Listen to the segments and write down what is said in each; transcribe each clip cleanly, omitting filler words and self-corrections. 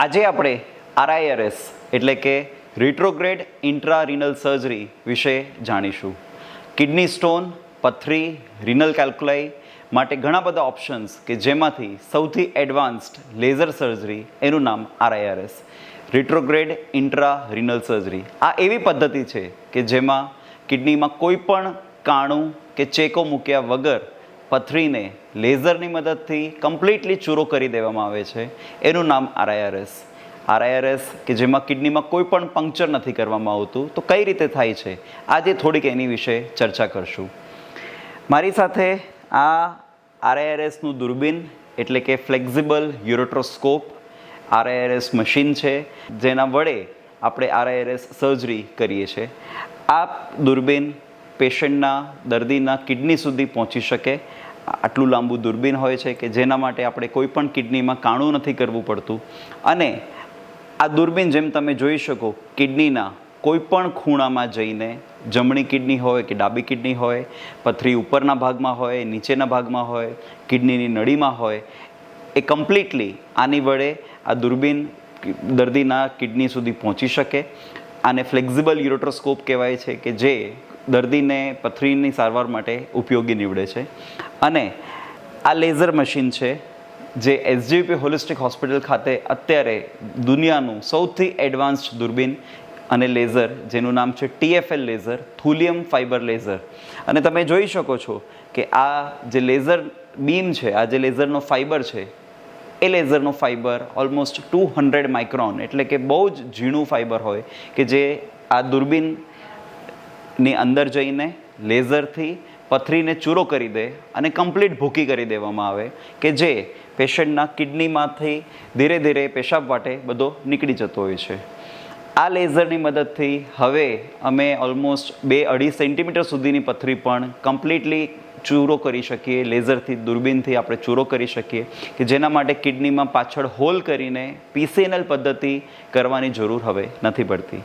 આજે આપણે RIRS એટલે કે રિટ્રોગ્રેડ ઇન્ટ્રારિનલ સર્જરી વિશે જાણીશું. કિડની સ્ટોન, પથરી, રિનલ કેલ્ક્યુલાઈ માટે ઘણા બધા ઓપ્શન્સ કે જેમાંથી સૌથી એડવાન્સ્ડ લેઝર સર્જરી એનું નામ RIRS, રિટ્રોગ્રેડ ઇન્ટ્રારિનલ સર્જરી. આ એવી પદ્ધતિ છે કે જેમાં કિડનીમાં કોઈ પણ કાણું કે ચેકો મૂક્યા વગર પથરીને લેઝરની મદદથી કમ્પ્લીટલી ચૂરો કરી દેવામાં આવે છે. એનું નામ RIRS. RIRS કે જેમાં કિડનીમાં કોઈ પણ પંક્ચર નથી કરવામાં આવતું. તો કઈ રીતે થાય છે આજે થોડીક એની વિશે ચર્ચા કરશું. મારી સાથે આ RIRSનું દૂરબીન એટલે કે ફ્લેક્ઝિબલ યુરોટ્રોસ્કોપ RIRS મશીન છે જેના વડે આપણે RIRS સર્જરી કરીએ છીએ. આ દૂરબીન પેશન્ટના દર્દીના કિડની સુધી પહોંચી શકે આટલું લાંબુ દૂરબીન હોય છે કે જેના માટે આપણે કોઈ પણ કિડનીમાં કાણું નથી કરવું પડતું. અને આ દૂરબીન જેમ તમે જોઈ શકો કિડનીના કોઈ પણ ખૂણામાં જઈને, જમણી કિડની હોય કે ડાબી કિડની હોય, પથરી ઉપરના ભાગમાં હોય, નીચેના ભાગમાં હોય, કિડનીની નળીમાં હોય, એ કમ્પ્લીટલી આની વડે આ દૂરબીન દર્દીના કિડની સુધી પહોંચી શકે. આને ફ્લેક્ઝિબલ યુરોટ્રોસ્કોપ કહેવાય છે કે જે દર્દીને પથરીની સારવાર માટે ઉપયોગી નીવડે છે. અને આ લેઝર મશીન છે જે SGVP હોલિસ્ટિક હોસ્પિટલ ખાતે અત્યારે દુનિયાનું સૌથી એડવાન્સ્ડ દૂરબીન અને લેઝર જેનું નામ છે TFL લેઝર, થુલિયમ ફાઇબર લેઝર. અને તમે જોઈ શકો છો કે આ જે લેઝર બીમ છે, આ જે લેઝરનો ફાઇબર છે, એ લેઝરનો ફાઇબર ઓલમોસ્ટ 200 માઇક્રોન એટલે કે બહુ જ ઝીણું ફાઇબર હોય કે જે આ દૂરબીનની અંદર જઈને લેઝરથી પથરીને ચૂરો કરી દે અને કમ્પ્લીટ ભૂકી કરી દેવામાં આવે કે જે પેશન્ટના કિડનીમાંથી ધીરે ધીરે પેશાબ વાટે બધો નીકળી જતો હોય છે. આ લેઝરની મદદથી હવે અમે ઓલમોસ્ટ 2-2.5 સેન્ટીમીટર સુધીની પથરી પણ કમ્પ્લીટલી ચૂરો કરી શકીએ. લેઝરથી દૂરબીનથી આપણે ચૂરો કરી શકીએ કે જેના માટે કિડનીમાં પાછળ હોલ કરીને PCNL પદ્ધતિ કરવાની જરૂર હવે નથી પડતી.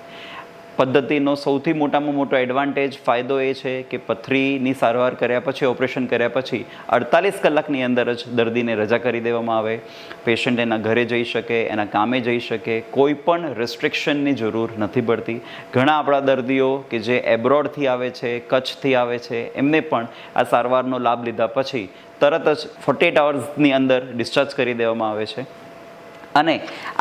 પદ્ધતિનો સૌથી મોટામાં મોટો એડવાન્ટેજ ફાયદો એ છે કે પથરીની સારવાર કર્યા પછી, ઓપરેશન કર્યા પછી 48 કલાકની અંદર જ દર્દીને રજા કરી દેવામાં આવે. પેશન્ટ એના ઘરે જઈ શકે, એના કામે જઈ શકે, કોઈ પણ રેસ્ટ્રિક્શનની જરૂર નથી પડતી. ઘણા આપણા દર્દીઓ કે જે એબ્રોડથી આવે છે, કચ્છથી આવે છે, એમને પણ આ સારવારનો લાભ લીધા પછી તરત જ 48 અવર્સની અંદર ડિસ્ચાર્જ કરી દેવામાં આવે છે. અને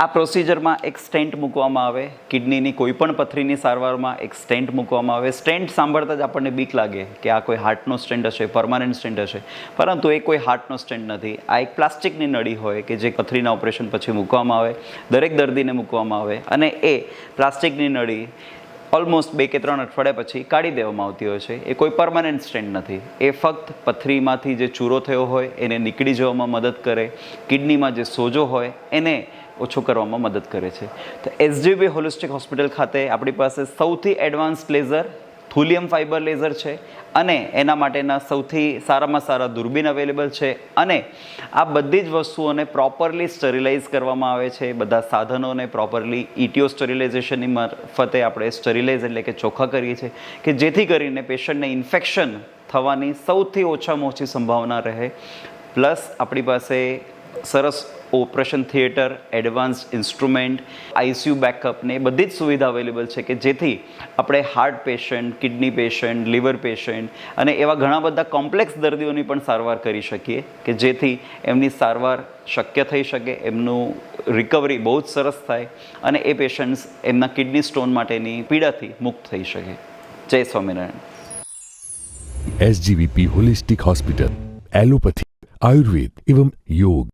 આ પ્રોસિજરમાં એક સ્ટેન્ટ મૂકવામાં આવે. કિડનીની કોઈ પણ પથરીની સારવારમાં એક સ્ટેન્ટ મૂકવામાં આવે. સ્ટેન્ટ સાંભળતા જ આપણને બીક લાગે કે આ કોઈ હાર્ટનો સ્ટેન્ટ હશે, પરમાનન્ટ સ્ટેન્ટ હશે, પરંતુ એ કોઈ હાર્ટનો સ્ટેન્ટ નથી. આ એક પ્લાસ્ટિકની નળી હોય કે જે પથરીના ઓપરેશન પછી મૂકવામાં આવે, દરેક દર્દીને મૂકવામાં આવે. અને એ પ્લાસ્ટિકની નળી ઓલમોસ્ટ 2 કે 3 અઠવાડિયા પછી કાઢી દેવામાં આવતી હોય છે. એ કોઈ પરમાનન્ટ સ્ટેન્ટ નથી. એ ફક્ત પથરીમાંથી જે ચૂરો થયો હોય એને નીકળી જવામાં મદદ કરે, કિડનીમાં જે સોજો હોય એને ઓછો કરવામાં મદદ કરે છે. તો SGVP હોલિસ્ટિક હોસ્પિટલ ખાતે આપણી પાસે સૌથી એડવાન્સ્ડ લેઝર થુલિયમ ફાઇબર લેઝર છે અને એના માટેના સૌથી સારામાં સારા દૂરબીન અવેલેબલ છે. અને આ બધી જ વસ્તુઓને પ્રોપરલી સ્ટરીલાઇઝ કરવામાં આવે છે. બધા સાધનોને પ્રોપરલી ETO સ્ટરીલાઇઝેશનની મારફતે આપણે સ્ટરીલાઇઝ એટલે કે ચોખ્ખા કરીએ છીએ કે જેથી કરીને પેશન્ટને ઇન્ફેક્શન થવાની સૌથી ઓછામાં ઓછી સંભાવના રહે. પ્લસ આપણી પાસે સરસ operation theatre, advance instrument, ICU backup ને બધી જ સુવિધા અવેલેબલ છે કે જેથી આપણે heart patient, kidney patient, liver patient અને એવા ઘણા બધા કોમ્પ્લેક્સ દર્દીઓની પણ સારવાર કરી શકીએ કે જેથી એમની સારવાર શક્ય થઈ શકે, એમનું રિકવરી બહુ જ સરસ થાય અને એ પેશન્ટ્સ એમના કિડની સ્ટોન માટેની પીડાથી મુક્ત થઈ શકે. જય Swaminarayan. SGVP holistic hospital, allopathy, Ayurveda एवं योग.